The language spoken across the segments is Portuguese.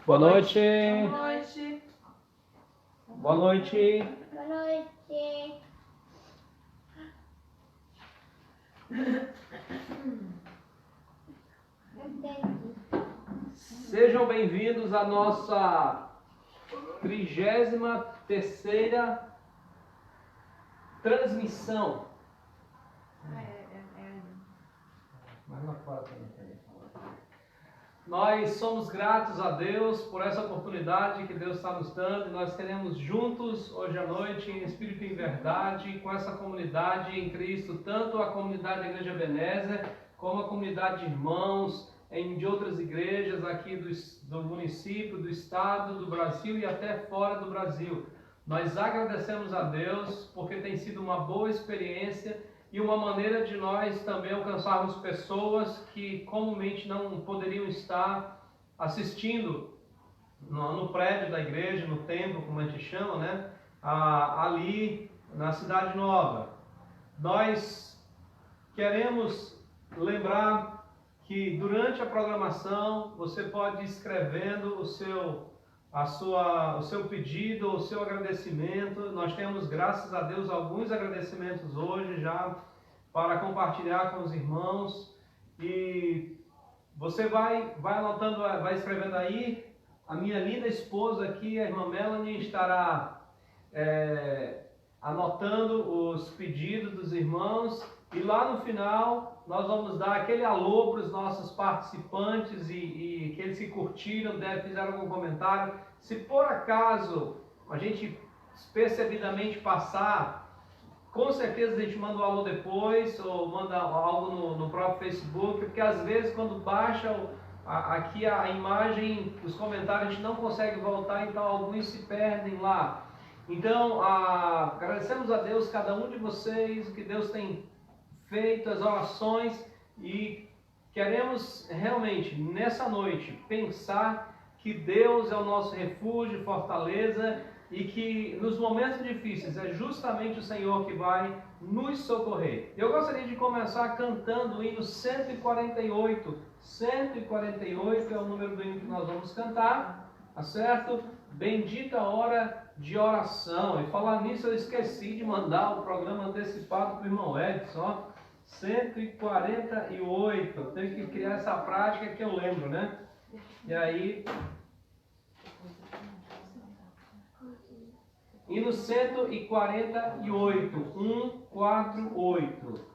Boa noite. Boa noite. Boa noite. Boa noite. Sejam bem-vindos à nossa 33ª transmissão. Nós somos gratos a Deus por essa oportunidade que Deus está nos dando. Nós queremos juntos, hoje à noite, em Espírito e em Verdade, com essa comunidade em Cristo, tanto a comunidade da Igreja Ebenezer, como a comunidade de irmãos de outras igrejas aqui do município, do estado, do Brasil e até fora do Brasil. Nós agradecemos a Deus porque tem sido uma boa experiência e uma maneira de nós também alcançarmos pessoas que comumente não poderiam estar assistindo no prédio da igreja, no templo, como a gente chama, né? Ali na Cidade Nova. Nós queremos lembrar que durante a programação você pode ir escrevendo o seu pedido, o seu agradecimento. Nós temos, graças a Deus, alguns agradecimentos hoje já para compartilhar com os irmãos. E você vai anotando, vai escrevendo aí. A minha linda esposa aqui, a irmã Melanie, estará anotando os pedidos dos irmãos. E lá no final nós vamos dar aquele alô para os nossos participantes e aqueles que curtiram, fizeram algum comentário. Se por acaso a gente percebidamente passar, com certeza a gente manda um alô depois ou manda algo no próprio Facebook, porque às vezes quando baixa aqui a imagem, os comentários, a gente não consegue voltar, então alguns se perdem lá. Então agradecemos a Deus, cada um de vocês, o que Deus tem feito, as orações, e queremos realmente nessa noite pensar que Deus é o nosso refúgio, fortaleza, e que nos momentos difíceis é justamente o Senhor que vai nos socorrer. Eu gostaria de começar cantando o hino 148. 148 é o número do hino que nós vamos cantar, tá certo? Bendita a hora de oração. E falar nisso, eu esqueci de mandar o programa antecipado para o irmão Edson. 148. Eu tenho que criar essa prática que eu lembro, né? E aí, hino 148. 148.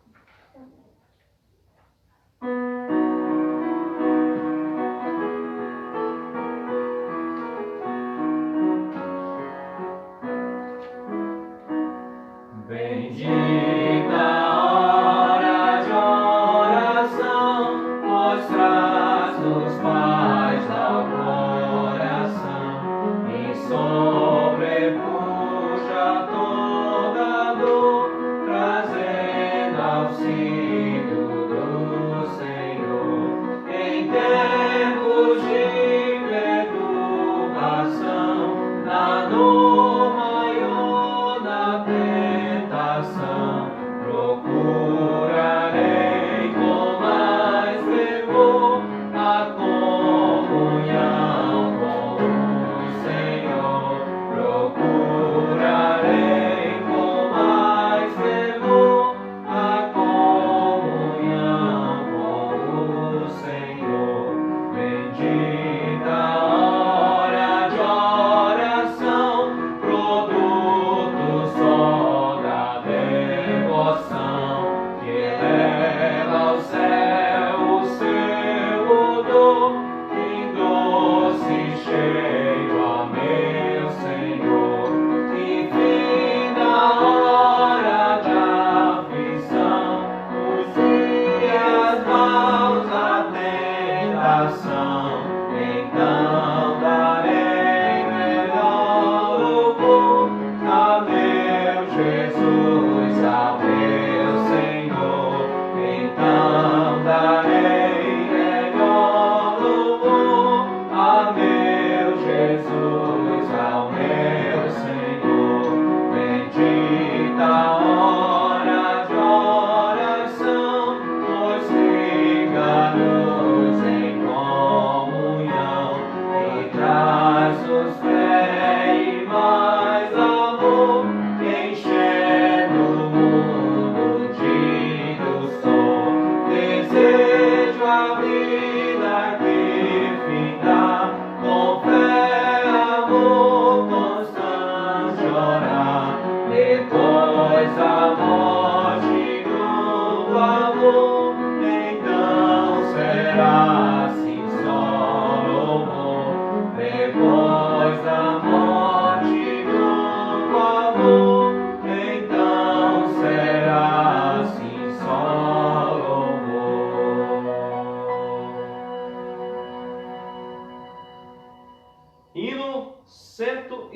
Liga-nos em comunhão.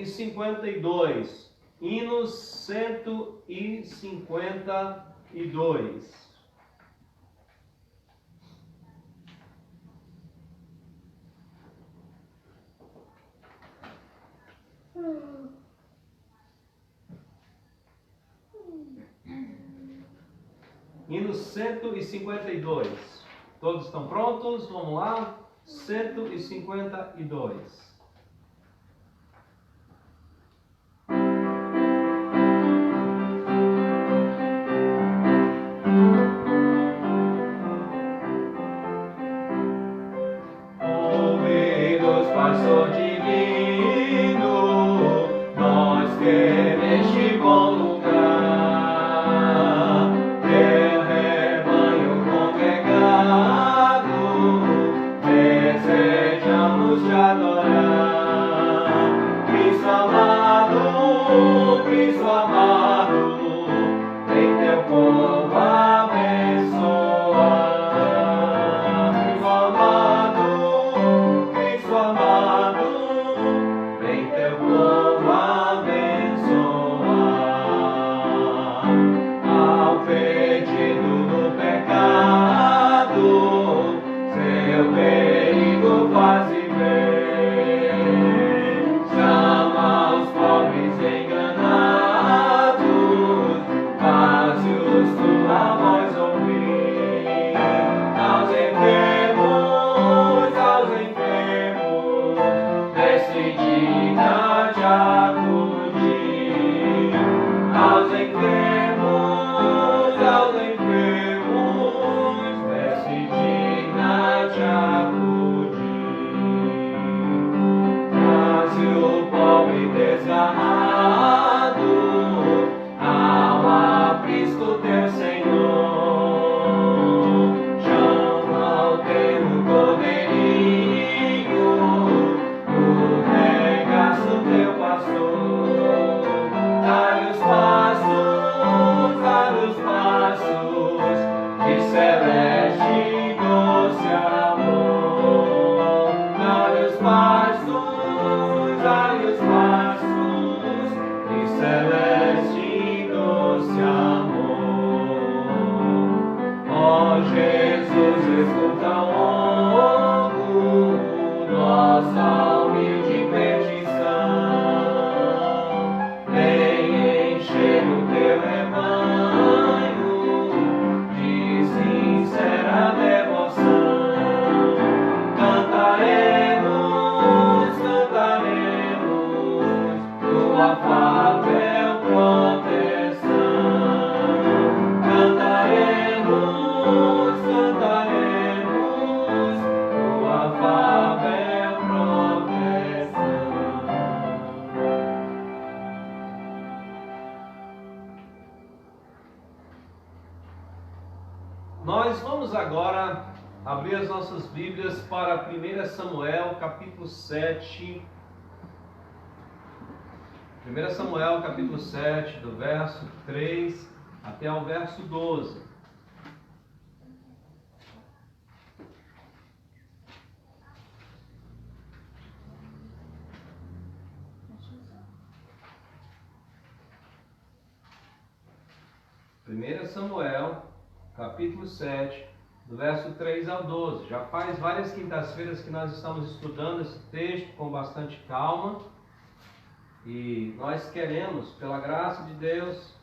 152. Hino 152. Hino 152. Todos estão prontos? Vamos lá. 152. Ouvidos, pastor divino, nós que neste bom lugar, teu rebanho congregado, desejamos te adorar. Cristo amado, vem teu povo abençoar. Cristo amado, vem teu povo abençoar. Ao perdido do pecado, seu perigo faze ver. Chama os pobres enganados, faz-os tua voz ouvir. Aos enfermos, desce digna de acudir. Aos enfermos, desce digna de acudir. Traze o pobre desgarrado ao aprisco teu Senhor. Chama o teu cordeirinho no regaço teu pastor. Dá-lhe os passos de celeste e doce amor. Dá-lhe os passos de celeste e doce amor. Ó Jesus, escuta nossa humilde petição. Vem encher o teu rebanho de sincera devoção. Cantaremos tua afável proteção. Cantaremos tua afável proteção. Nós vamos agora abrir as nossas Bíblias para 1 Samuel, capítulo 7. 1 Samuel, capítulo 7, do verso 3 até ao verso 12. Primeira Samuel, capítulo 7, do verso 3 ao 12. Já faz várias quintas-feiras que nós estamos estudando esse texto com bastante calma. E nós queremos, pela graça de Deus,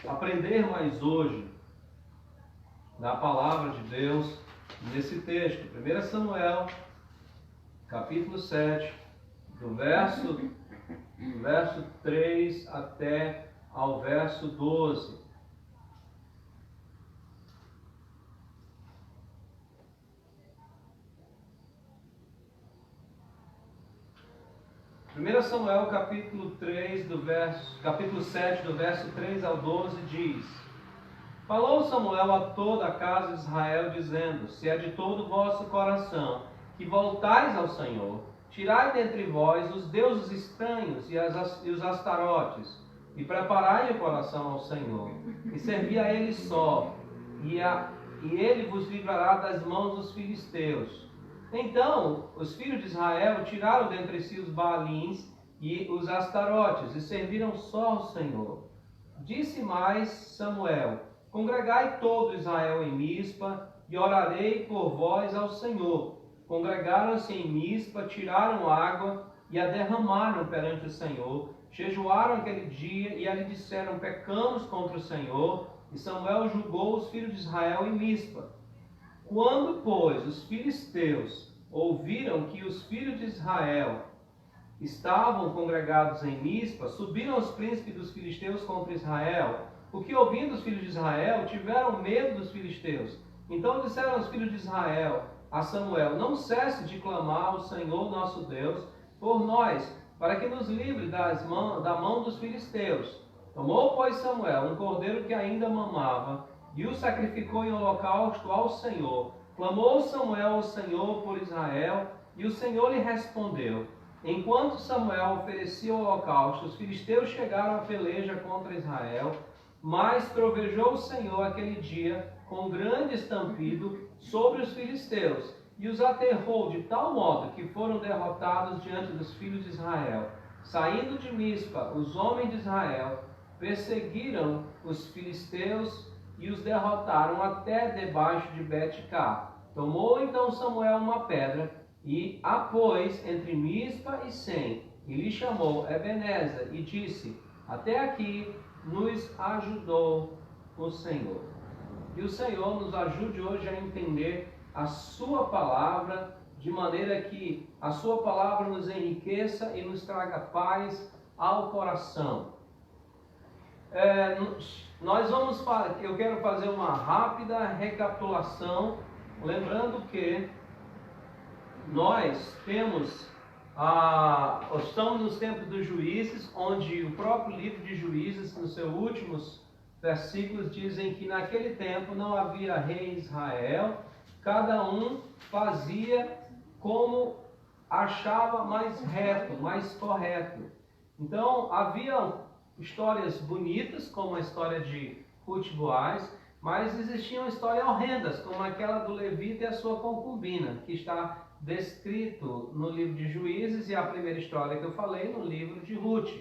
aprender mais hoje da palavra de Deus nesse texto. 1 Samuel, capítulo 7, do verso 3 até ao verso 12. 1 Samuel capítulo 7, do verso 3 ao 12 diz: Falou Samuel a toda a casa de Israel, dizendo: Se é de todo o vosso coração que voltais ao Senhor, tirai dentre vós os deuses estranhos e os astarotes, e preparai o coração ao Senhor, e servi a Ele só, e Ele vos livrará das mãos dos filisteus. Então os filhos de Israel tiraram dentre si os Baalins e os astarotes, e serviram só ao Senhor. Disse mais Samuel: congregai todo Israel em Mispa, e orarei por vós ao Senhor. Congregaram-se em Mispa, tiraram água e a derramaram perante o Senhor. Jejuaram aquele dia e ali disseram: pecamos contra o Senhor. E Samuel julgou os filhos de Israel em Mispa. Quando, pois, os filisteus ouviram que os filhos de Israel estavam congregados em Mispa, subiram os príncipes dos filisteus contra Israel, porque ouvindo os filhos de Israel, tiveram medo dos filisteus. Então disseram os filhos de Israel a Samuel: não cesse de clamar ao Senhor nosso Deus por nós, para que nos livre da mão dos filisteus. Tomou, pois, Samuel um cordeiro que ainda mamava, e o sacrificou em holocausto ao Senhor. Clamou Samuel ao Senhor por Israel, e o Senhor lhe respondeu. Enquanto Samuel oferecia o holocausto, os filisteus chegaram à peleja contra Israel, mas trovejou o Senhor aquele dia com grande estampido sobre os filisteus, e os aterrou de tal modo que foram derrotados diante dos filhos de Israel. Saindo de Mispa, os homens de Israel perseguiram os filisteus e os derrotaram até debaixo de Bet-cá. Tomou então Samuel uma pedra e a pôs entre Mispa e Sem, e lhe chamou Ebenezer, e disse: até aqui nos ajudou o Senhor. Que o Senhor nos ajude hoje a entender a sua palavra, de maneira que a sua palavra nos enriqueça e nos traga paz ao coração. Eu quero fazer uma rápida recapitulação, lembrando que nós estamos nos tempos dos juízes, onde o próprio livro de Juízes, nos seus últimos versículos, dizem que naquele tempo não havia rei em Israel, cada um fazia como achava mais reto, mais correto. Então, havia histórias bonitas, como a história de Ruth e Boaz, mas existiam histórias horrendas, como aquela do levita e a sua concubina, que está descrito no livro de Juízes, e a primeira história que eu falei no livro de Ruth.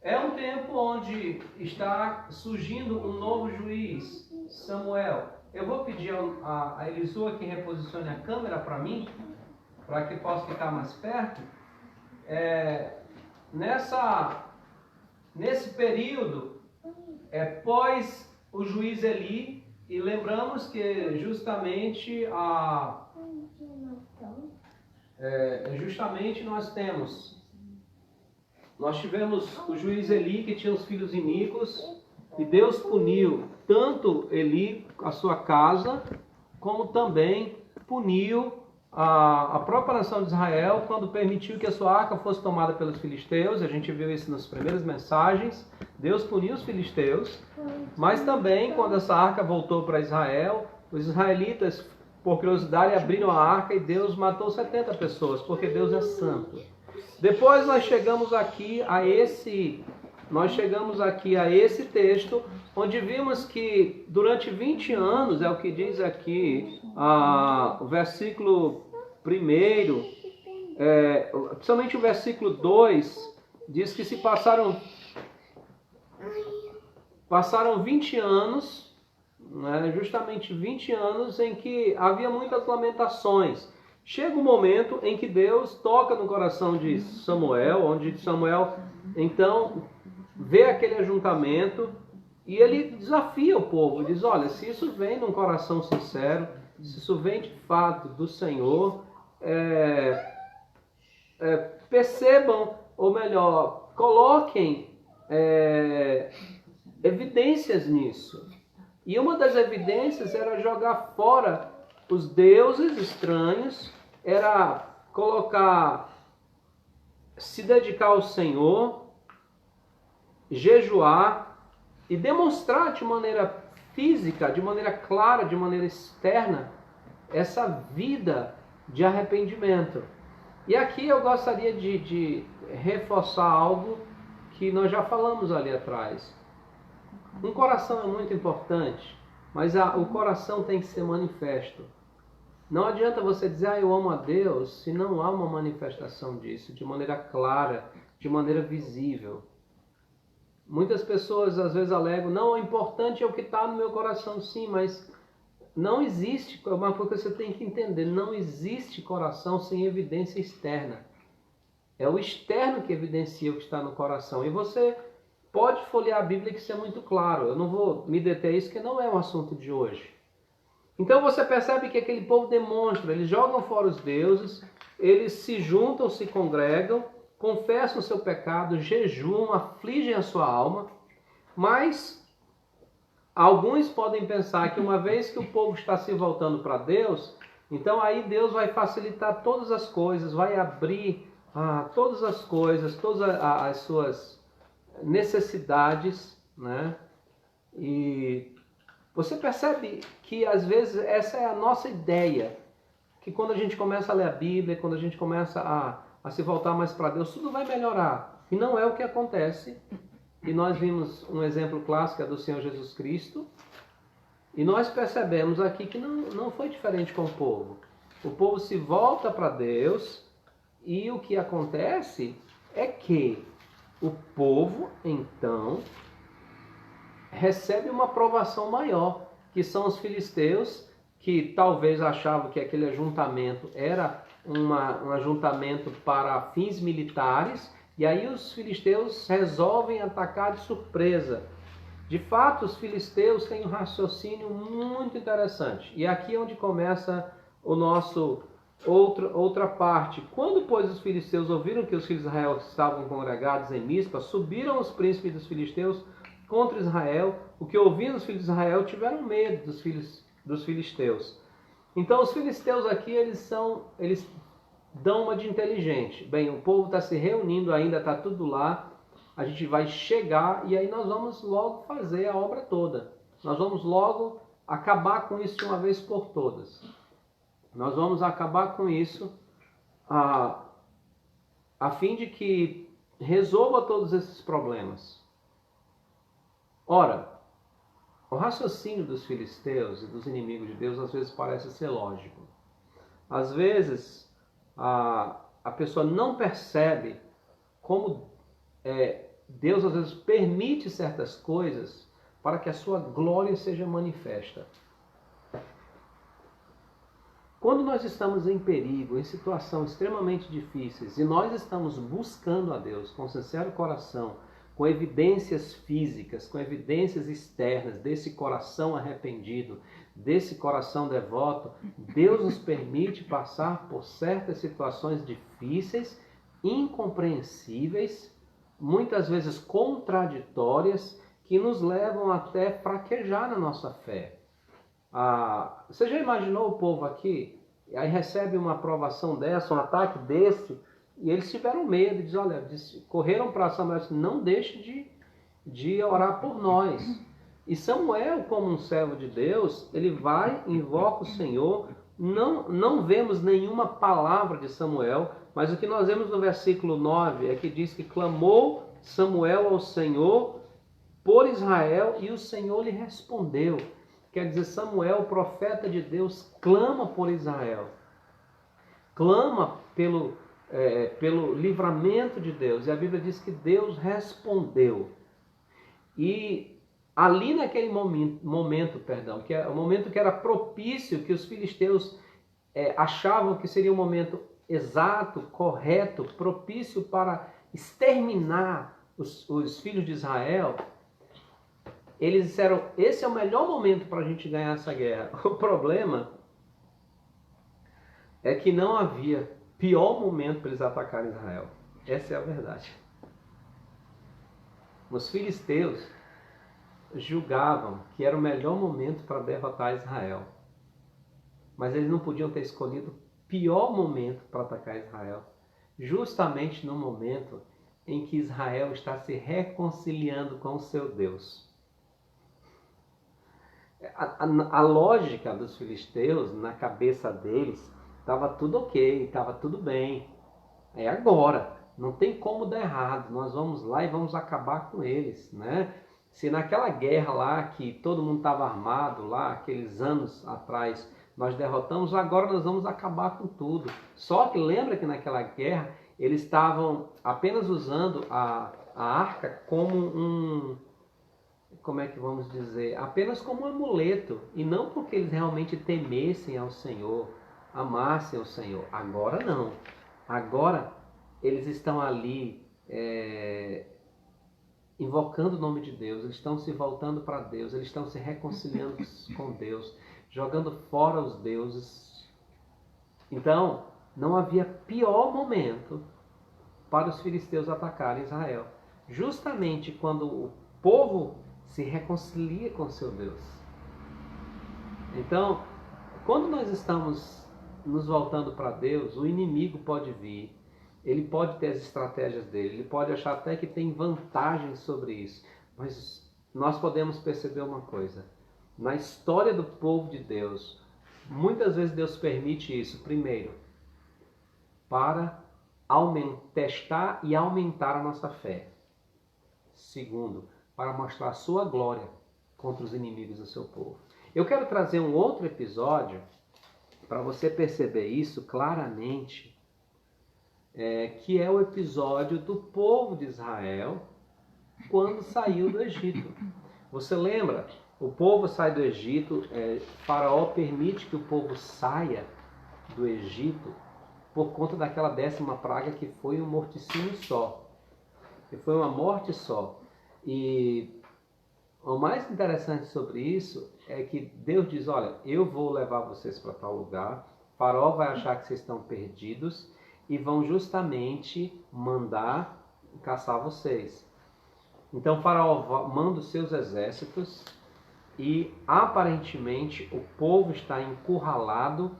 É um tempo onde está surgindo um novo juiz, Samuel. Eu vou pedir a Elisua que reposicione a câmera para mim, para que possa ficar mais perto. Nesse período, pós o juiz Eli, e lembramos que justamente nós tivemos o juiz Eli, que tinha os filhos iníquos, e Deus puniu tanto Eli, a sua casa, como também puniu a própria nação de Israel, quando permitiu que a sua arca fosse tomada pelos filisteus. A gente viu isso nas primeiras mensagens. Deus puniu os filisteus, mas também quando essa arca voltou para Israel, os israelitas, por curiosidade, abriram a arca e Deus matou 70 pessoas, porque Deus é santo. Depois nós chegamos aqui a esse texto, onde vimos que durante 20 anos, é o que diz aqui o versículo 1, principalmente o versículo 2, diz que se passaram 20 anos, né, justamente 20 anos em que havia muitas lamentações. Chega um momento em que Deus toca no coração de Samuel, onde Samuel então vê aquele ajuntamento e ele desafia o povo, diz: olha, se isso vem num coração sincero, se isso vem de fato do Senhor, percebam, ou melhor, coloquem evidências nisso. E uma das evidências era jogar fora os deuses estranhos, era se dedicar ao Senhor, jejuar e demonstrar de maneira física, de maneira clara, de maneira externa, essa vida de arrependimento. E aqui eu gostaria de reforçar algo que nós já falamos ali atrás. Um coração é muito importante, mas o coração tem que ser manifesto. Não adianta você dizer: eu amo a Deus, se não há uma manifestação disso de maneira clara, de maneira visível. Muitas pessoas às vezes alegam, não, o importante é o que está no meu coração, sim, mas não existe, uma coisa que você tem que entender, não existe coração sem evidência externa. É o externo que evidencia o que está no coração. E você pode folhear a Bíblia que isso é muito claro. Eu não vou me deter a isso, porque não é um assunto de hoje. Então você percebe que aquele povo demonstra, eles jogam fora os deuses, eles se juntam, se congregam, confessam o seu pecado, jejuam, afligem a sua alma, mas alguns podem pensar que uma vez que o povo está se voltando para Deus, então aí Deus vai facilitar todas as coisas, vai abrir todas as coisas, todas as suas necessidades, né? E você percebe que às vezes essa é a nossa ideia, que quando a gente começa a ler a Bíblia, quando a gente começa a se voltar mais para Deus, tudo vai melhorar. E não é o que acontece. E nós vimos um exemplo clássico do Senhor Jesus Cristo. E nós percebemos aqui que não foi diferente com o povo. O povo se volta para Deus e o que acontece é que o povo, então, recebe uma aprovação maior, que são os filisteus, que talvez achavam que aquele ajuntamento era um ajuntamento para fins militares, e aí os filisteus resolvem atacar de surpresa. De fato, os filisteus têm um raciocínio muito interessante. E aqui é onde começa o nosso outra parte. Quando, pois, os filisteus ouviram que os filhos de Israel estavam congregados em Mispa, subiram os príncipes dos filisteus contra Israel. O que ouviram os filhos de Israel tiveram medo dos filisteus. Então, os filisteus aqui, eles dão uma de inteligente. Bem, o povo está se reunindo ainda, está tudo lá. A gente vai chegar e aí nós vamos logo fazer a obra toda. Nós vamos logo acabar com isso de uma vez por todas. Nós vamos acabar com isso a fim de que resolva todos esses problemas. Ora, o raciocínio dos filisteus e dos inimigos de Deus às vezes parece ser lógico. Às vezes a pessoa não percebe como Deus às vezes permite certas coisas para que a sua glória seja manifesta. Quando nós estamos em perigo, em situações extremamente difíceis, e nós estamos buscando a Deus com sincero coração, com evidências físicas, com evidências externas desse coração arrependido, desse coração devoto, Deus nos permite passar por certas situações difíceis, incompreensíveis, muitas vezes contraditórias, que nos levam até fraquejar na nossa fé. Você já imaginou o povo aqui? Aí recebe uma aprovação dessa, um ataque desse, e eles tiveram medo, correram para Samuel e disseram, não deixe de orar por nós. E Samuel, como um servo de Deus, ele vai, invoca o Senhor, não vemos nenhuma palavra de Samuel, mas o que nós vemos no versículo 9 é que diz que clamou Samuel ao Senhor por Israel e o Senhor lhe respondeu. Quer dizer, Samuel, profeta de Deus, clama por Israel. Clama pelo livramento de Deus. E a Bíblia diz que Deus respondeu. E ali naquele momento, que é o momento que era propício, que os filisteus achavam que seria um momento exato, correto, propício para exterminar os filhos de Israel, eles disseram, esse é o melhor momento para a gente ganhar essa guerra. O problema é que não havia pior momento para eles atacarem Israel. Essa é a verdade. Os filisteus julgavam que era o melhor momento para derrotar Israel. Mas eles não podiam ter escolhido o pior momento para atacar Israel. Justamente no momento em que Israel está se reconciliando com o seu Deus. A lógica dos filisteus, na cabeça deles, estava tudo ok, estava tudo bem. É agora, não tem como dar errado, nós vamos lá e vamos acabar com eles, né? Se naquela guerra lá, que todo mundo estava armado lá, aqueles anos atrás, nós derrotamos, agora nós vamos acabar com tudo. Só que lembra que naquela guerra, eles estavam apenas usando a arca como como é que vamos dizer, apenas como um amuleto, e não porque eles realmente temessem ao Senhor, amassem ao Senhor. Agora não. Agora eles estão ali invocando o nome de Deus, eles estão se voltando para Deus, eles estão se reconciliando com Deus, jogando fora os deuses. Então, não havia pior momento para os filisteus atacarem Israel. Justamente quando o povo se reconcilia com seu Deus. Então, quando nós estamos nos voltando para Deus, o inimigo pode vir, ele pode ter as estratégias dele, ele pode achar até que tem vantagem sobre isso, mas nós podemos perceber uma coisa: na história do povo de Deus, muitas vezes Deus permite isso, primeiro, para testar e aumentar a nossa fé. Segundo, para mostrar a sua glória contra os inimigos do seu povo. Eu quero trazer um outro episódio para você perceber isso claramente, que é o episódio do povo de Israel quando saiu do Egito. Você lembra? O povo sai do Egito, Faraó permite que o povo saia do Egito por conta daquela 10ª praga, que foi um morticínio só. Que foi uma morte só. E o mais interessante sobre isso é que Deus diz: olha, eu vou levar vocês para tal lugar, Faraó vai achar que vocês estão perdidos e vão justamente mandar caçar vocês. Então Faraó manda os seus exércitos e aparentemente o povo está encurralado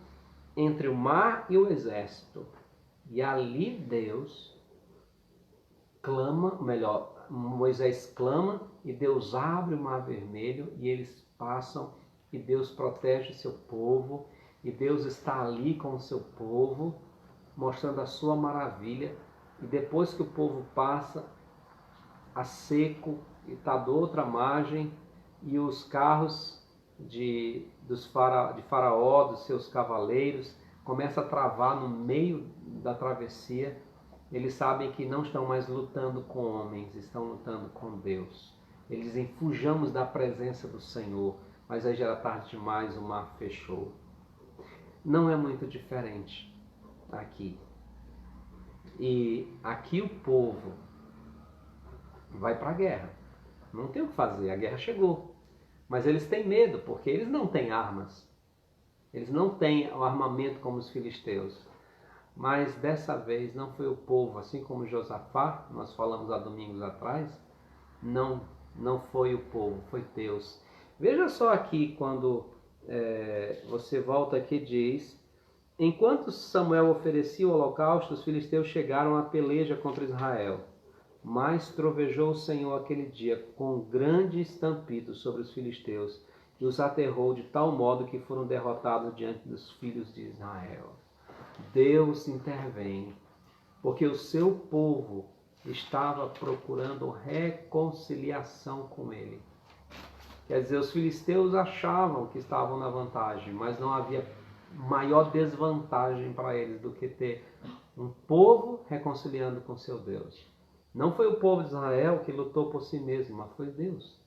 entre o mar e o exército. E ali Deus clama, Moisés clama e Deus abre o mar vermelho e eles passam e Deus protege seu povo e Deus está ali com o seu povo, mostrando a sua maravilha. E depois que o povo passa a seco e está do outra margem, e os carros de Faraó, dos seus cavaleiros, começam a travar no meio da travessia, eles sabem que não estão mais lutando com homens, estão lutando com Deus. Eles dizem: fujamos da presença do Senhor. Mas aí já era tarde demais, o mar fechou. Não é muito diferente aqui. E aqui o povo vai para a guerra. Não tem o que fazer, a guerra chegou. Mas eles têm medo, porque eles não têm armas. Eles não têm o armamento como os filisteus. Mas dessa vez não foi o povo, assim como Josafá, nós falamos há domingos atrás, não foi o povo, foi Deus. Veja só aqui, quando você volta aqui, diz: enquanto Samuel oferecia o holocausto, os filisteus chegaram à peleja contra Israel. Mas trovejou o Senhor aquele dia com grande estampido sobre os filisteus e os aterrou de tal modo que foram derrotados diante dos filhos de Israel. Deus intervém, porque o seu povo estava procurando reconciliação com ele. Quer dizer, os filisteus achavam que estavam na vantagem, mas não havia maior desvantagem para eles do que ter um povo reconciliando com seu Deus. Não foi o povo de Israel que lutou por si mesmo, mas foi Deus.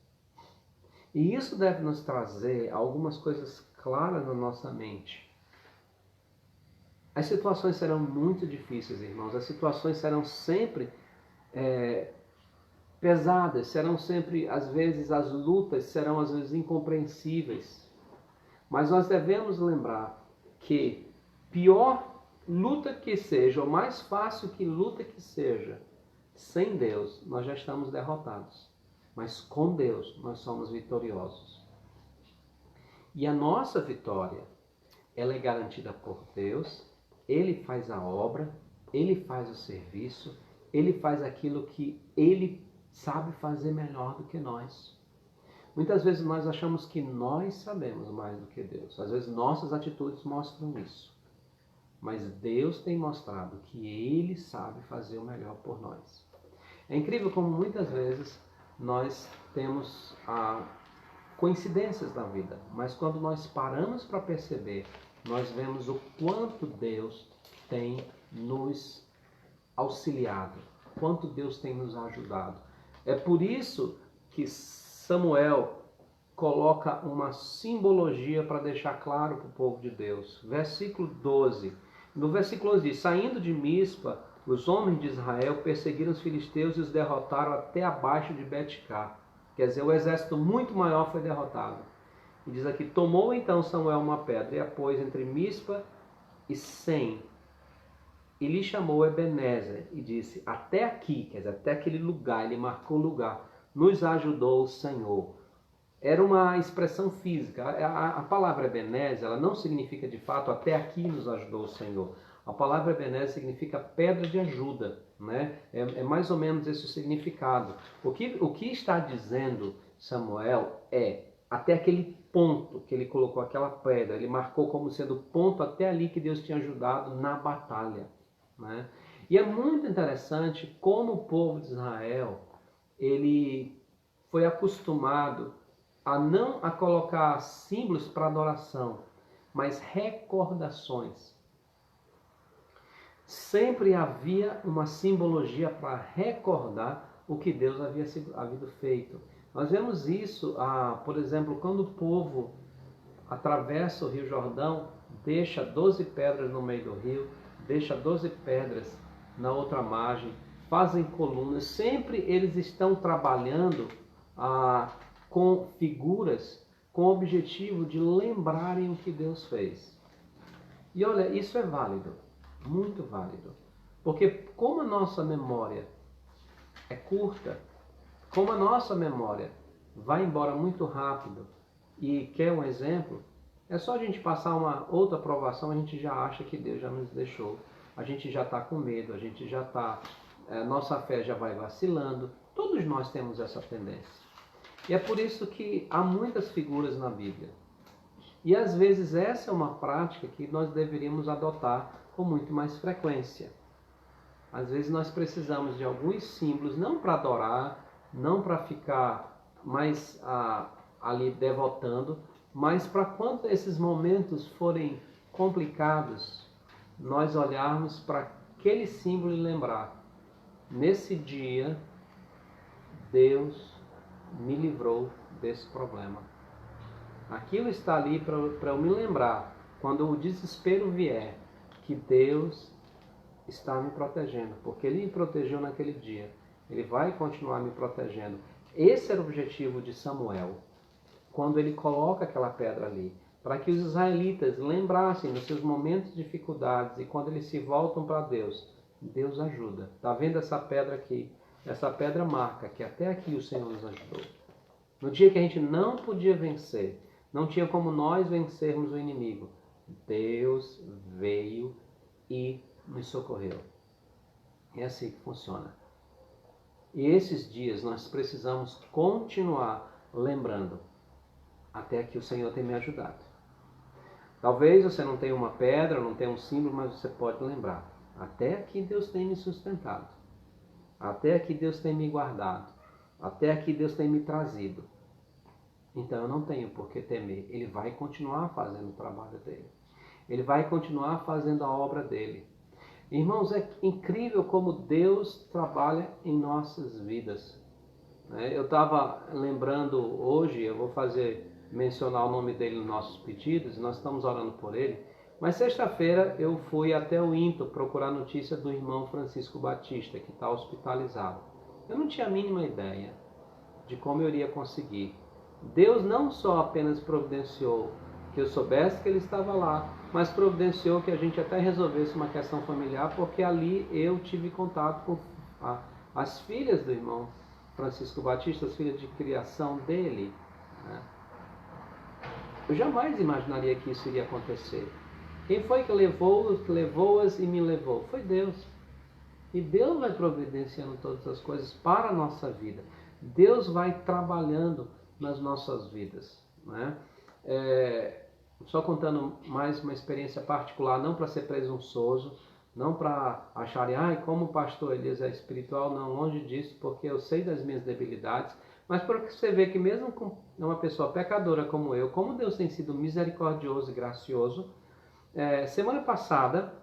E isso deve nos trazer algumas coisas claras na nossa mente. As situações serão muito difíceis, irmãos. As situações serão sempre pesadas, serão sempre, às vezes, as lutas serão, às vezes, incompreensíveis. Mas nós devemos lembrar que pior luta que seja, ou mais fácil que luta que seja, sem Deus, nós já estamos derrotados. Mas com Deus, nós somos vitoriosos. E a nossa vitória, ela é garantida por Deus. Ele faz a obra, Ele faz o serviço, Ele faz aquilo que Ele sabe fazer melhor do que nós. Muitas vezes nós achamos que nós sabemos mais do que Deus. Às vezes nossas atitudes mostram isso. Mas Deus tem mostrado que Ele sabe fazer o melhor por nós. É incrível como muitas vezes nós temos coincidências na vida, mas quando nós paramos para perceber, nós vemos o quanto Deus tem nos auxiliado, quanto Deus tem nos ajudado. É por isso que Samuel coloca uma simbologia para deixar claro para o povo de Deus. Versículo 12. No versículo 11 diz: saindo de Mispa, os homens de Israel perseguiram os filisteus e os derrotaram até abaixo de Bet-cá. Quer dizer, o exército muito maior foi derrotado. E diz aqui: tomou então Samuel uma pedra e a pôs entre Mispa e Sem, e lhe chamou Ebenezer e disse: até aqui, quer dizer, até aquele lugar, ele marcou o lugar, nos ajudou o Senhor. Era uma expressão física. A palavra Ebenezer, ela não significa de fato até aqui nos ajudou o Senhor. A palavra Ebenezer significa pedra de ajuda, né? É mais ou menos esse o significado. O que está dizendo Samuel é até aquele ponto que ele colocou aquela pedra, ele marcou como sendo o ponto até ali que Deus tinha ajudado na batalha, né? E é muito interessante como o povo de Israel, ele foi acostumado a não a colocar símbolos para adoração, mas recordações. Sempre havia uma simbologia para recordar o que Deus havia feito. Nós vemos isso, por exemplo, quando o povo atravessa o Rio Jordão, deixa 12 pedras no meio do rio, deixa 12 pedras na outra margem, fazem colunas. Sempre eles estão trabalhando com figuras, com o objetivo de lembrarem o que Deus fez. E olha, isso é válido, muito válido. Porque como a nossa memória é curta, como a nossa memória vai embora muito rápido, e quer um exemplo, é só a gente passar uma outra provação, a gente já acha que Deus já nos deixou, a gente já está com medo, a gente já está, nossa fé já vai vacilando. Todos nós temos essa tendência. E é por isso que há muitas figuras na Bíblia. E às vezes essa é uma prática que nós deveríamos adotar com muito mais frequência. Às vezes nós precisamos de alguns símbolos, não para adorar, não para ficar mais ali devotando, mas para quando esses momentos forem complicados, nós olharmos para aquele símbolo e lembrar: nesse dia, Deus me livrou desse problema. Aquilo está ali para eu me lembrar, quando o desespero vier, que Deus está me protegendo, porque Ele me protegeu naquele dia, Ele vai continuar me protegendo. Esse era o objetivo de Samuel, quando ele coloca aquela pedra ali, para que os israelitas lembrassem nos seus momentos de dificuldades, e quando eles se voltam para Deus, Deus ajuda. Está vendo essa pedra aqui? Essa pedra marca que até aqui o Senhor nos ajudou. No dia que a gente não podia vencer, não tinha como nós vencermos o inimigo, Deus veio e nos socorreu. É assim que funciona. E esses dias nós precisamos continuar lembrando: até que o Senhor tem me ajudado. Talvez você não tenha uma pedra, não tenha um símbolo, mas você pode lembrar: até aqui Deus tem me sustentado. Até aqui Deus tem me guardado. Até aqui Deus tem me trazido. Então eu não tenho por que temer. Ele vai continuar fazendo o trabalho dele. Ele vai continuar fazendo a obra dele. Irmãos, é incrível como Deus trabalha em nossas vidas. Eu estava lembrando hoje, eu vou mencionar o nome dele nos nossos pedidos, nós estamos orando por ele. Mas sexta-feira eu fui até o INTO procurar notícia do irmão Francisco Batista, que está hospitalizado. Eu não tinha a mínima ideia de como eu iria conseguir. Deus não só apenas providenciou que eu soubesse que ele estava lá, mas providenciou que a gente até resolvesse uma questão familiar, porque ali eu tive contato com as filhas do irmão Francisco Batista, as filhas de criação dele. Eu jamais imaginaria que isso iria acontecer. Quem foi que levou-as e me levou? Foi Deus. E Deus vai providenciando todas as coisas para a nossa vida. Deus vai trabalhando nas nossas vidas. Só contando mais uma experiência particular, não para ser presunçoso, não para acharem, como o pastor Elias é espiritual, não, longe disso, porque eu sei das minhas debilidades, mas para que você vê que mesmo com uma pessoa pecadora como eu, como Deus tem sido misericordioso e gracioso. Semana passada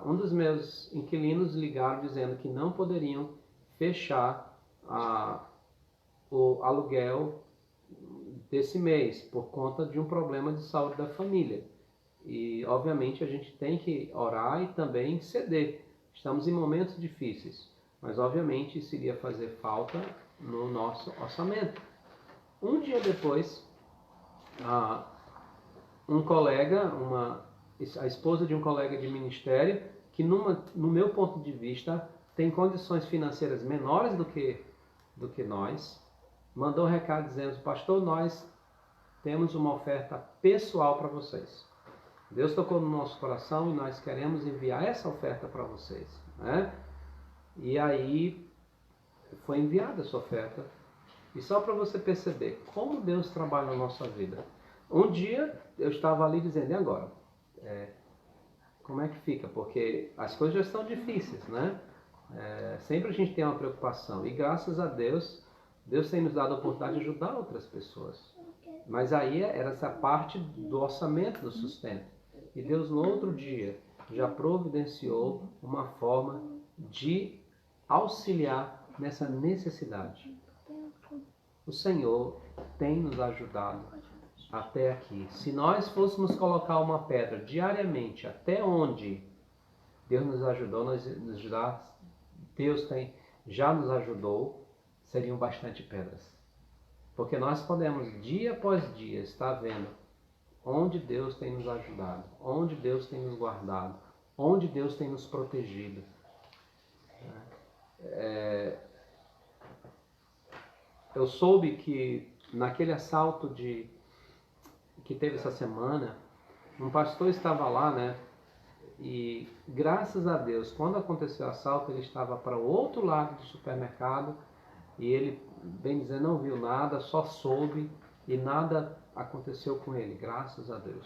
um dos meus inquilinos ligaram dizendo que não poderiam fechar o aluguel desse mês por conta de um problema de saúde da família. E obviamente a gente tem que orar e também ceder. Estamos em momentos difíceis, mas obviamente isso iria fazer falta no nosso orçamento. Um dia depois, um colega, a esposa de um colega de ministério, que no meu ponto de vista tem condições financeiras menores do que nós, mandou um recado dizendo: pastor, nós temos uma oferta pessoal para vocês. Deus tocou no nosso coração e nós queremos enviar essa oferta para vocês, né? E aí foi enviada essa oferta. E só para você perceber como Deus trabalha na nossa vida. Um dia eu estava ali dizendo: e agora? Como é que fica? Porque as coisas já estão difíceis, né? Sempre a gente tem uma preocupação. E graças a Deus, Deus tem nos dado a oportunidade de ajudar outras pessoas. Mas aí era essa parte do orçamento do sustento. E Deus no outro dia já providenciou uma forma de auxiliar nessa necessidade. O Senhor tem nos ajudado até aqui. Se nós fôssemos colocar uma pedra diariamente até onde Deus nos ajudou, Deus já nos ajudou, seriam bastante pedras. Porque nós podemos dia após dia estar vendo onde Deus tem nos ajudado, onde Deus tem nos guardado, onde Deus tem nos protegido. Eu soube que naquele assalto que teve essa semana, um pastor estava lá, né? E graças a Deus, quando aconteceu o assalto, ele estava para o outro lado do supermercado e ele, bem dizer, não viu nada, só soube e nada aconteceu com ele, graças a Deus.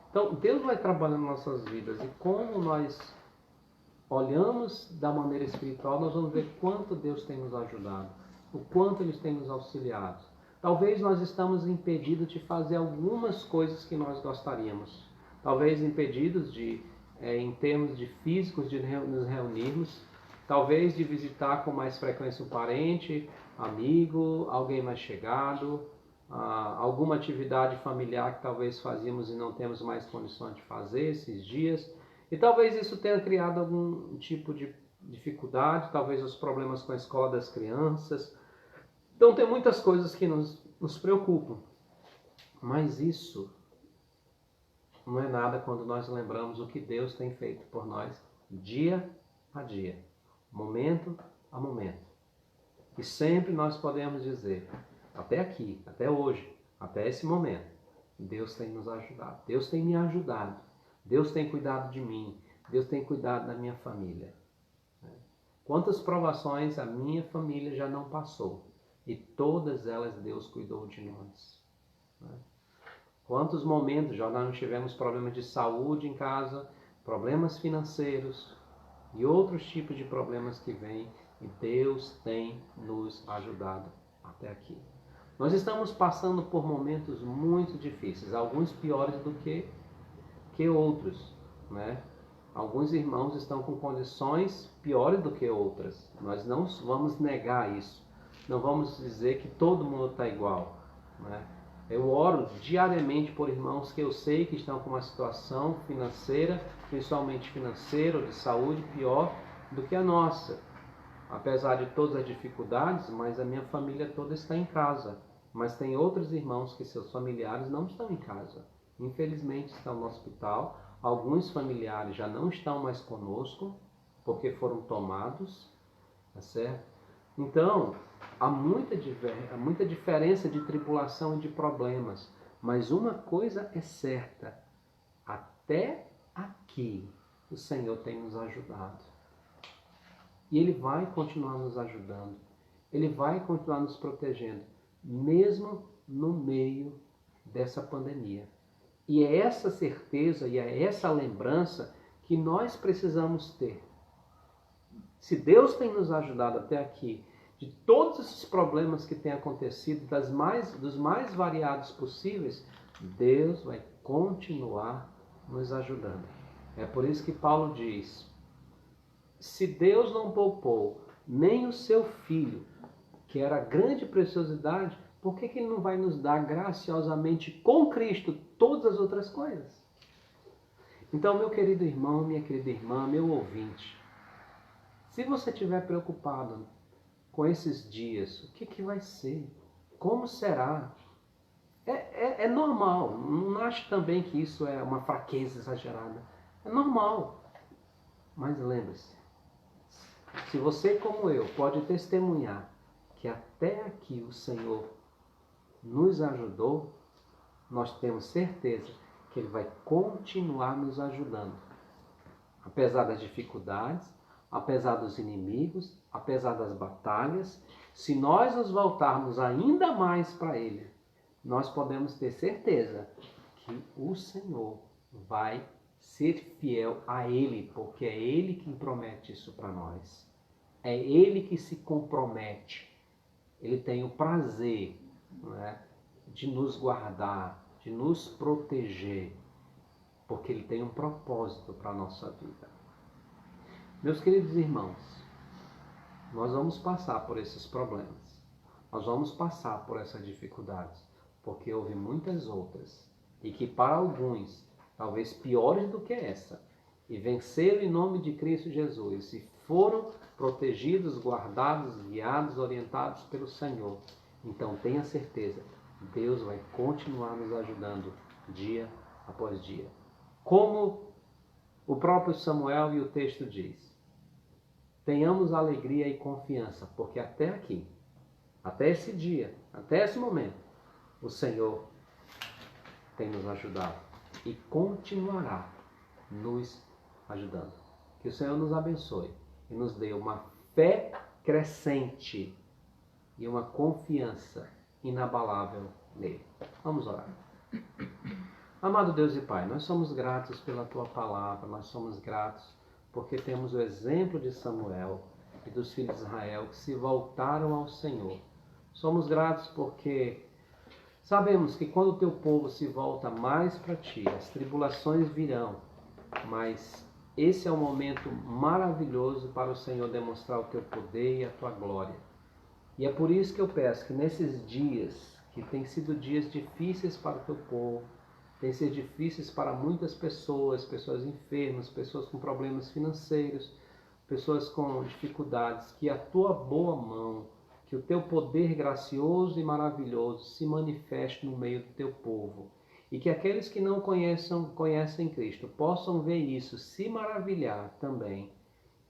Então, Deus vai trabalhando nas nossas vidas e como nós olhamos da maneira espiritual, nós vamos ver quanto Deus tem nos ajudado, o quanto Ele tem nos auxiliado. Talvez nós estamos impedidos de fazer algumas coisas que nós gostaríamos. Talvez impedidos em termos de físicos, de nos reunirmos. Talvez de visitar com mais frequência um parente, amigo, alguém mais chegado. Alguma atividade familiar que talvez fazíamos e não temos mais condições de fazer esses dias. E talvez isso tenha criado algum tipo de dificuldade, talvez os problemas com a escola das crianças. Então tem muitas coisas que nos preocupam. Mas isso não é nada quando nós lembramos o que Deus tem feito por nós dia a dia, momento a momento. E sempre nós podemos dizer, até aqui, até hoje, até esse momento, Deus tem nos ajudado, Deus tem me ajudado. Deus tem cuidado de mim, Deus tem cuidado da minha família. Quantas provações a minha família já não passou e todas elas Deus cuidou de nós. Quantos momentos já nós não tivemos problemas de saúde em casa, problemas financeiros e outros tipos de problemas que vêm e Deus tem nos ajudado até aqui. Nós estamos passando por momentos muito difíceis, alguns piores do que outros, né? Alguns irmãos estão com condições piores do que outras. Nós não vamos negar isso. Não vamos dizer que todo mundo está igual, né? Eu oro diariamente por irmãos que eu sei que estão com uma situação financeira, principalmente financeira ou de saúde, pior do que a nossa. Apesar de todas as dificuldades, mas a minha família toda está em casa. Mas tem outros irmãos que seus familiares não estão em casa. Infelizmente estão no hospital, alguns familiares já não estão mais conosco, porque foram tomados, tá certo? Então, há muita diferença de tribulação e de problemas, mas uma coisa é certa, até aqui o Senhor tem nos ajudado. E Ele vai continuar nos ajudando, Ele vai continuar nos protegendo, mesmo no meio dessa pandemia. E é essa certeza e é essa lembrança que nós precisamos ter. Se Deus tem nos ajudado até aqui, de todos esses problemas que têm acontecido, dos mais variados possíveis, Deus vai continuar nos ajudando. É por isso que Paulo diz: se Deus não poupou nem o seu Filho, que era grande preciosidade, por que Ele não vai nos dar graciosamente com Cristo todas as outras coisas? Então, meu querido irmão, minha querida irmã, meu ouvinte, se você estiver preocupado com esses dias, o que vai ser? Como será? É normal, não acho também que isso é uma fraqueza exagerada. É normal. Mas lembre-se, se você como eu pode testemunhar que até aqui o Senhor nos ajudou, nós temos certeza que Ele vai continuar nos ajudando. Apesar das dificuldades, apesar dos inimigos, apesar das batalhas, se nós nos voltarmos ainda mais para Ele, nós podemos ter certeza que o Senhor vai ser fiel a Ele, porque é Ele quem promete isso para nós. É Ele que se compromete. Ele tem o prazer, não é, de nos guardar, de nos proteger, porque Ele tem um propósito para a nossa vida. Meus queridos irmãos, nós vamos passar por esses problemas, nós vamos passar por essas dificuldades, porque houve muitas outras, e que para alguns, talvez piores do que essa, e venceram em nome de Cristo Jesus, e foram protegidos, guardados, guiados, orientados pelo Senhor. Então tenha certeza, Deus vai continuar nos ajudando dia após dia. Como o próprio Samuel e o texto diz, tenhamos alegria e confiança, porque até aqui, até esse dia, até esse momento, o Senhor tem nos ajudado e continuará nos ajudando. Que o Senhor nos abençoe e nos dê uma fé crescente e uma confiança inabalável nele. Vamos orar. Amado Deus e Pai, nós somos gratos pela Tua palavra, nós somos gratos porque temos o exemplo de Samuel e dos filhos de Israel que se voltaram ao Senhor. Somos gratos porque sabemos que quando o Teu povo se volta mais para Ti, as tribulações virão, mas esse é um momento maravilhoso para o Senhor demonstrar o Teu poder e a Tua glória. E é por isso que eu peço que nesses dias, que têm sido dias difíceis para o Teu povo, têm sido difíceis para muitas pessoas, pessoas enfermas, pessoas com problemas financeiros, pessoas com dificuldades, que a Tua boa mão, que o Teu poder gracioso e maravilhoso se manifeste no meio do Teu povo. E que aqueles que não conhecem Cristo possam ver isso, se maravilhar também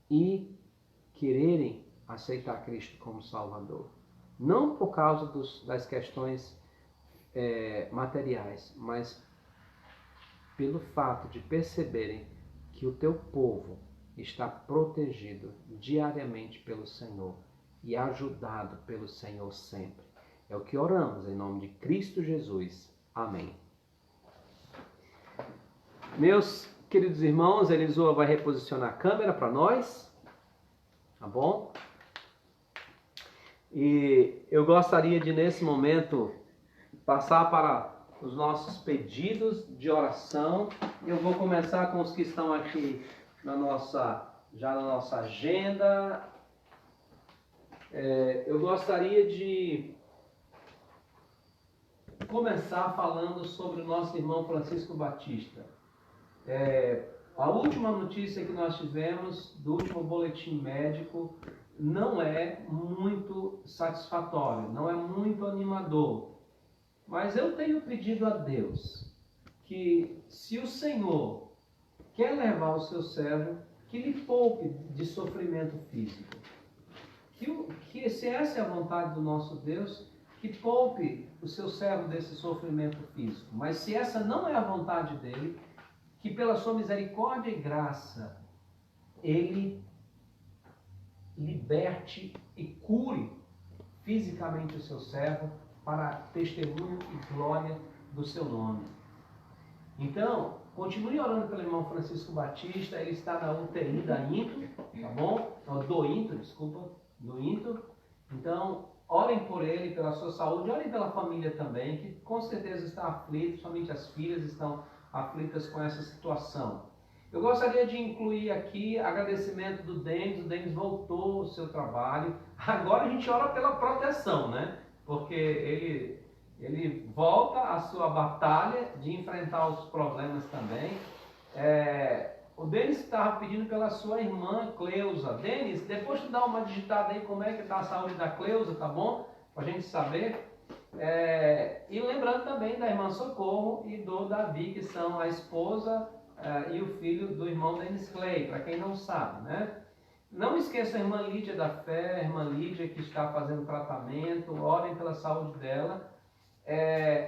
e quererem aceitar Cristo como Salvador. Não por causa das questões materiais, mas pelo fato de perceberem que o Teu povo está protegido diariamente pelo Senhor e ajudado pelo Senhor sempre. É o que oramos em nome de Cristo Jesus. Amém. Meus queridos irmãos, Elisua vai reposicionar a câmera para nós, tá bom? E eu gostaria de, nesse momento, passar para os nossos pedidos de oração. Eu vou começar com os que estão aqui já na nossa agenda. Eu gostaria de começar falando sobre o nosso irmão Francisco Batista. A última notícia que nós tivemos do último boletim médico não é muito satisfatório, não é muito animador. Mas eu tenho pedido a Deus que, se o Senhor quer levar o seu servo, que lhe poupe de sofrimento físico. Que se essa é a vontade do nosso Deus, que poupe o seu servo desse sofrimento físico. Mas se essa não é a vontade dele, que pela sua misericórdia e graça, ele liberte e cure fisicamente o seu servo para testemunho e glória do seu nome. Então, continue orando pelo irmão Francisco Batista. Ele está na UTI da INTO, tá bom? Do INTO. Então, orem por ele, pela sua saúde, orem pela família também, que com certeza está aflito, somente as filhas estão aflitas com essa situação. Eu gostaria de incluir aqui agradecimento do Denis. O Denis voltou ao seu trabalho. Agora a gente ora pela proteção, né? Porque ele volta à sua batalha de enfrentar os problemas também. O Denis estava pedindo pela sua irmã Cleusa. Denis, depois tu dá uma digitada aí como é que está a saúde da Cleusa, tá bom? Para a gente saber. E lembrando também da irmã Socorro e do Davi, que são a esposa e o filho do irmão Denis Clay, para quem não sabe, né? Não esqueça a irmã Lídia da Fé, a irmã Lídia que está fazendo tratamento, orem pela saúde dela.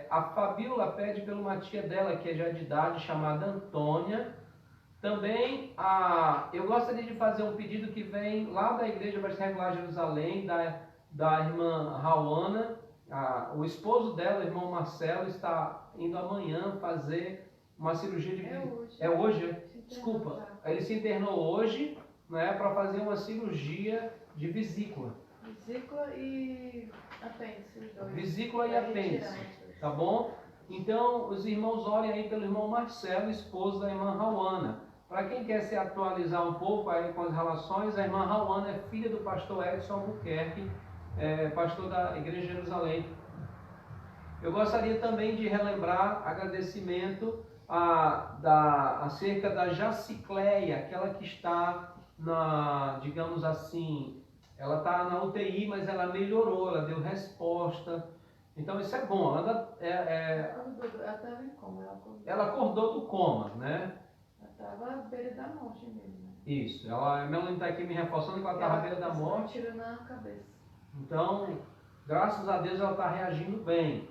A Fabiola pede pela uma tia dela, que é já de idade, chamada Antônia. Também eu gostaria de fazer um pedido que vem lá da Igreja Batista Regular Jerusalém, da irmã Rauana. O esposo dela, o irmão Marcelo, está indo amanhã fazer uma cirurgia de... hoje. É hoje? Desculpa. Ele se internou hoje, né, para fazer uma cirurgia de vesícula. Vesícula e apêndice, os dois. Vesícula e apêndice, tá bom? Então, os irmãos orem aí pelo irmão Marcelo, esposo da irmã Rauana. Para quem quer se atualizar um pouco aí com as relações, a irmã Rauana é filha do pastor Edson Albuquerque, pastor da Igreja de Jerusalém. Eu gostaria também de relembrar agradecimento acerca da Jacicleia, aquela que está digamos assim, ela está na UTI, mas ela melhorou, ela deu resposta. Então isso é bom. Ela estava em coma. Ela acordou do coma, né? Ela estava à beira da morte mesmo. Isso. A Melanie está aqui me reforçando que ela estava à beira da morte. Tiro na cabeça. Então, graças a Deus ela está reagindo bem.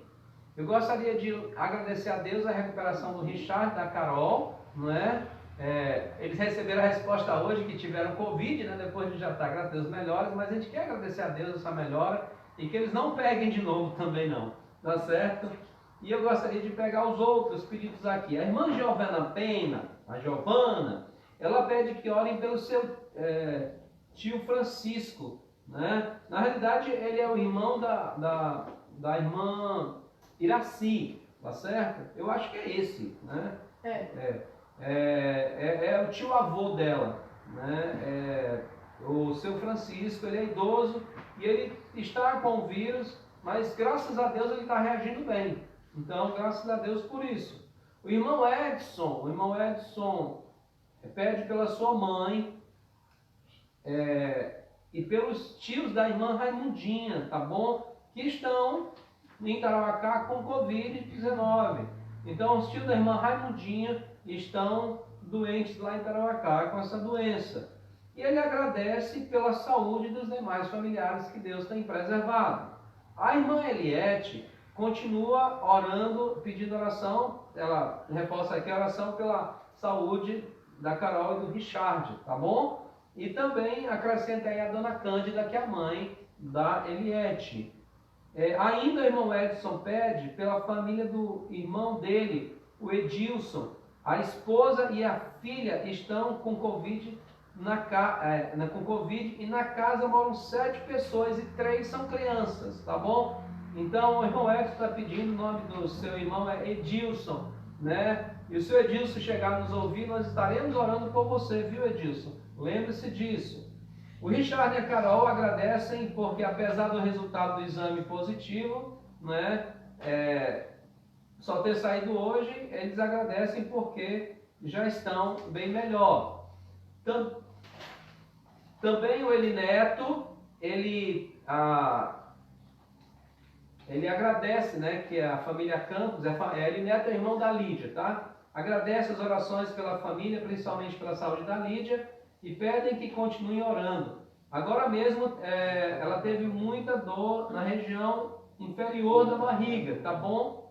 Eu gostaria de agradecer a Deus a recuperação do Richard, da Carol, não é? Eles receberam a resposta hoje que tiveram Covid, né? Depois de já estar, graças a Deus, melhores, mas a gente quer agradecer a Deus essa melhora e que eles não peguem de novo também não, tá certo? E eu gostaria de pegar os outros pedidos aqui. A irmã Giovana Pena, a Giovana, ela pede que orem pelo seu tio Francisco, né? Na realidade, ele é o irmão da irmã Iraci, tá certo? Eu acho que é esse, né? É o tio avô dela, né? O seu Francisco, ele é idoso e ele está com o vírus, mas graças a Deus ele está reagindo bem. Então, graças a Deus por isso. O irmão Edson pede pela sua mãe e pelos tios da irmã Raimundinha, tá bom? Que estão em Tarauacá com Covid-19. Então, os tios da irmã Raimundinha estão doentes lá em Tarauacá com essa doença. E ele agradece pela saúde dos demais familiares que Deus tem preservado. A irmã Eliette continua orando, pedindo oração, ela reforça aqui a oração pela saúde da Carol e do Richard, tá bom? E também acrescenta aí a dona Cândida, que é a mãe da Eliette. Ainda o irmão Edson pede pela família do irmão dele, o Edilson. A esposa e a filha estão com Covid com Covid e na casa moram 7 pessoas e 3 são crianças, tá bom? Então o irmão Edson está pedindo, o nome do seu irmão é Edilson, né? E o seu Edilson chegar a nos ouvir, nós estaremos orando por você, viu, Edilson? Lembre-se disso. O Richard e a Carol agradecem porque, apesar do resultado do exame positivo, né, só ter saído hoje, eles agradecem porque já estão bem melhor. Também o Elineto, ele agradece, né, que a família Campos, Elineto é irmão da Lídia, tá? Agradece as orações pela família, principalmente pela saúde da Lídia, e pedem que continuem orando. Agora mesmo, ela teve muita dor na região inferior da barriga, tá bom?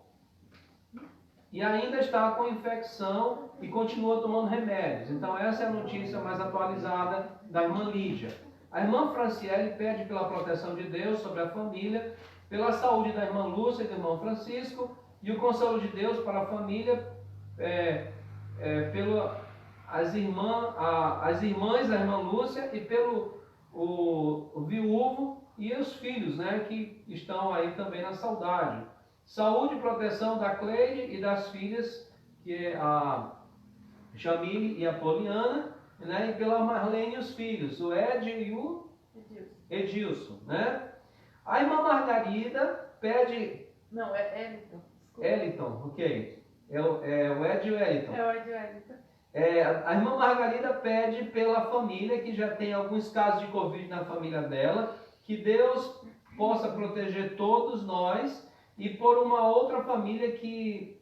E ainda está com infecção e continua tomando remédios. Então essa é a notícia mais atualizada da irmã Lídia. A irmã Franciele pede pela proteção de Deus sobre a família, pela saúde da irmã Lúcia e do irmão Francisco, e o consolo de Deus para a família, as irmãs da irmã Lúcia e pelo o viúvo e os filhos, né, que estão aí também na saudade. Saúde e proteção da Cleide e das filhas que é a Jamile e a Poliana, né? E pela Marlene e os filhos, o Ed e o Edilson, né? A irmã Margarida pede... Não, é Eliton. Desculpa. Eliton, ok. É o Ed e o Eliton. É o Ed Eliton. A irmã Margarida pede pela família, que já tem alguns casos de Covid na família dela, que Deus possa proteger todos nós, e por uma outra família que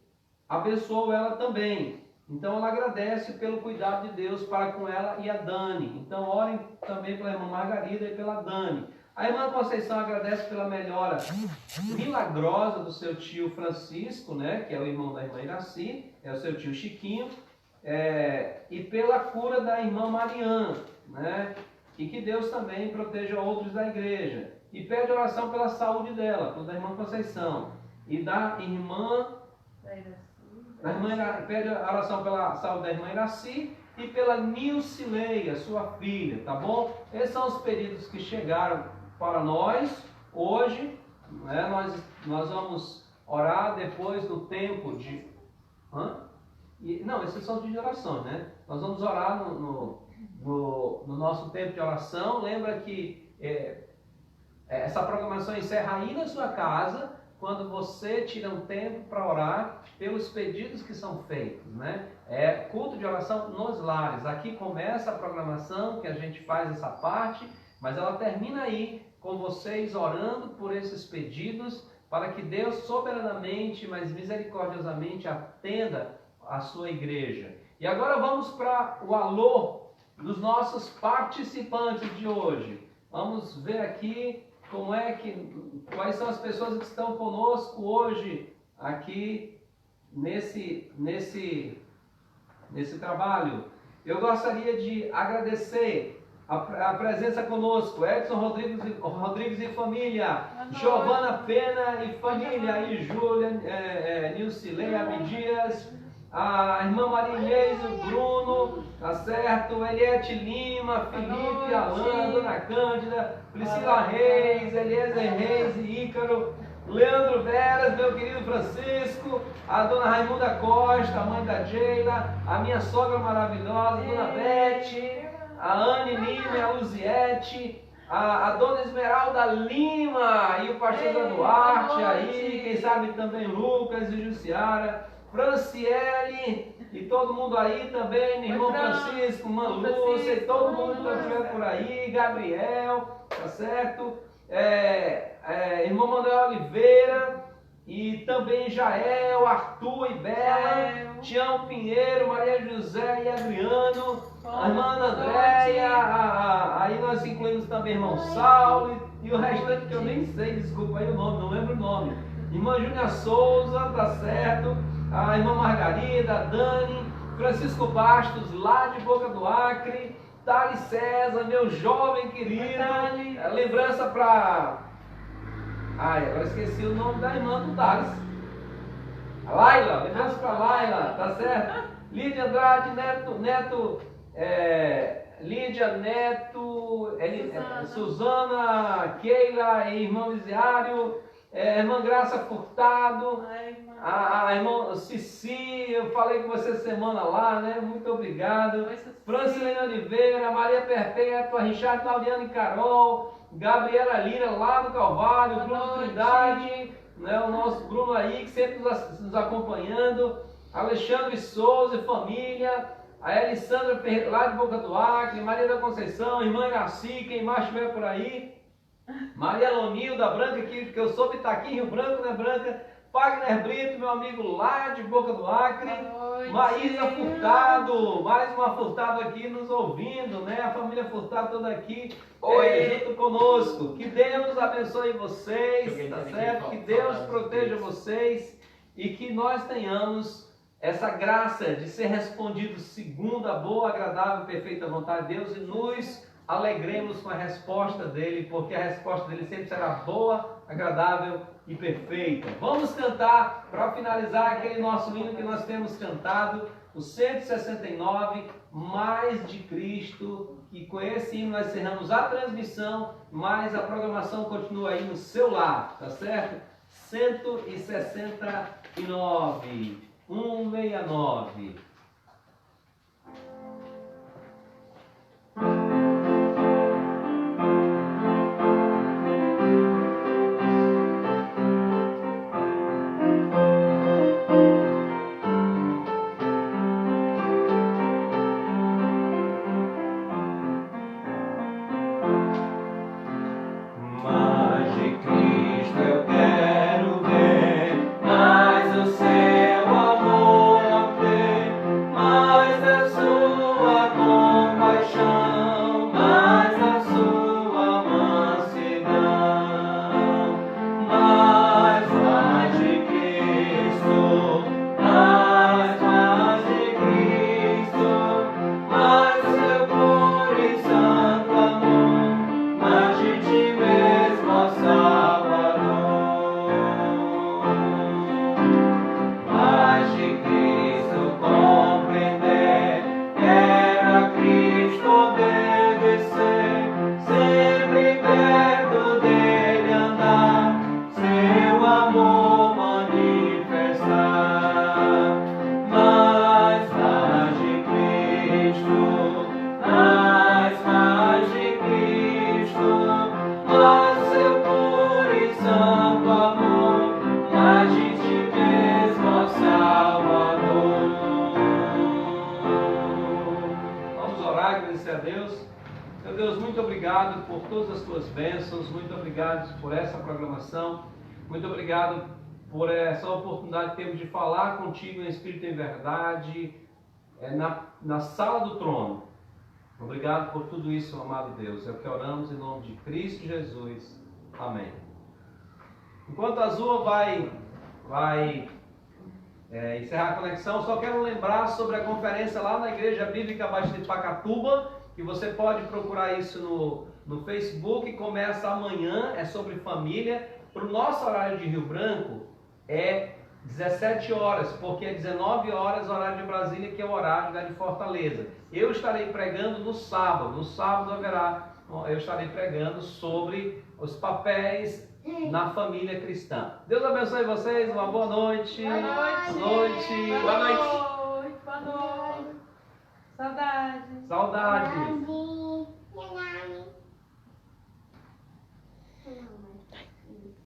abençoou ela também. Então ela agradece pelo cuidado de Deus para com ela e a Dani. Então orem também pela irmã Margarida e pela Dani. A irmã Conceição agradece pela melhora milagrosa do seu tio Francisco, né, que é o irmão da irmã Iraci, é o seu tio Chiquinho, e pela cura da irmã Mariana, né, e que Deus também proteja outros da igreja. E pede oração pela saúde dela, da irmã Conceição, e da irmã... pede oração pela saúde da irmã Iraci e pela Nilcileia, sua filha, tá bom? Esses são os pedidos que chegaram para nós hoje, né? Nós vamos orar depois do tempo de... Não, esses são de oração, né? Nós vamos orar no nosso tempo de oração. Lembra que essa programação encerra aí na sua casa, quando você tira um tempo para orar pelos pedidos que são feitos, né? É culto de oração nos lares. Aqui começa a programação, que a gente faz essa parte, mas ela termina aí com vocês orando por esses pedidos, para que Deus soberanamente, mas misericordiosamente atenda a sua igreja. E agora vamos para o alô dos nossos participantes de hoje. Vamos ver aqui quais são as pessoas que estão conosco hoje aqui nesse trabalho. Eu gostaria de agradecer a presença conosco, Edson Rodrigues e família, Giovana Pena e família, e Júlia, Nilcileia Abdias, a irmã Maria Inês, o Bruno, tá certo? Eliette Lima, Felipe, Alain, Dona Cândida, Priscila Reis, Eliezer Reis e Ícaro, Leandro Veras, meu querido Francisco, a Dona Raimunda Costa, a mãe da Sheila, a minha sogra maravilhosa, Dona Bete, a Anne Lima, a Luziete, a Dona Esmeralda Lima e o pastor Zé Duarte aí, quem sabe também Lucas e Jussiara, Franciele e todo mundo aí também, irmão Francisco, irmã Lúcia e todo mundo que estiver por aí, Gabriel, tá certo? Irmão Manuel Oliveira e também Jael, Arthur e Bela, Tião Pinheiro, Maria José e Adriano, a irmã Andréia, aí nós incluímos também irmão Saulo e o restante que eu nem sei, desculpa aí o nome, não lembro o nome. Irmã Júlia Souza, tá certo? A irmã Margarida, a Dani, Francisco Bastos, lá de Boca do Acre, Thales César, meu jovem querido, lembrança para... agora esqueci o nome da irmã do Thales. A Laila, lembrança para Laila, tá certo? Lídia Andrade, Lídia Neto, Suzana, Keila e irmão Isiário, irmã Graça Furtado, a irmã Cici, eu falei com você semana lá, né? Muito obrigado. Francilene Oliveira, Maria Perpétua, Richard, Claudiano e Carol, Gabriela Lira lá do Calvário, Bruno Trindade, né? O nosso Bruno aí que sempre nos acompanhando, Alexandre Souza e família, a Elisandra lá de Boca do Acre, Maria da Conceição, irmã Iraci, quem mais estiver por aí, Maria Lonilda Branca, que eu soube está aqui em Rio Branco, né, Branca? Wagner Brito, meu amigo lá de Boca do Acre, Maísa Furtado, mais uma Furtado aqui nos ouvindo, né? A família Furtado toda aqui junto conosco. Que Deus abençoe vocês, tá certo? Que Deus proteja vocês e que nós tenhamos essa graça de ser respondidos segundo a boa, agradável e perfeita vontade de Deus e nos alegremos com a resposta dele, porque a resposta dele sempre será boa, agradável e perfeita. Vamos cantar, para finalizar, aquele nosso hino que nós temos cantado, o 169, Mais de Cristo, e com esse hino nós encerramos a transmissão, mas a programação continua aí no seu lar, tá certo? 169. 169. Mais de Cristo eu quero ver, mais o seu amor não ter, mais a sua compaixão, mais a sua mansidão, mais de Cristo, mais de Cristo, mais seu puro e santo amor, mais de ti mesmo, ó Salvador, mais de Cristo compreender, quero a Cristo obedecer, sempre perto dele andar, seu amor manifestar, mais de Cristo, mais de Cristo, mais seu puro e santo amor, mais de ti mesmo, ó Salvador. Vamos orar, agradecer a Deus. Meu Deus, muito obrigado por todas as tuas bênçãos, muito obrigado por essa programação, muito obrigado por essa oportunidade que temos de falar contigo em Espírito e em verdade, na sala do trono. Obrigado por tudo isso, amado Deus. É o que oramos em nome de Cristo Jesus. Amém. Enquanto a Azul vai encerrar a conexão, só quero lembrar sobre a conferência lá na Igreja Bíblica Batista de Pacatuba, que você pode procurar isso no Facebook. Começa amanhã, é sobre família. Para o nosso horário de Rio Branco é 17 horas, porque é 19 horas o horário de Brasília, que é o horário de Fortaleza. Eu estarei pregando no sábado. No sábado eu estarei pregando sobre os papéis na família cristã. Deus abençoe vocês, uma boa noite. Boa noite. Boa noite. Boa noite. Boa noite. Saudade. Saudades. Brasil.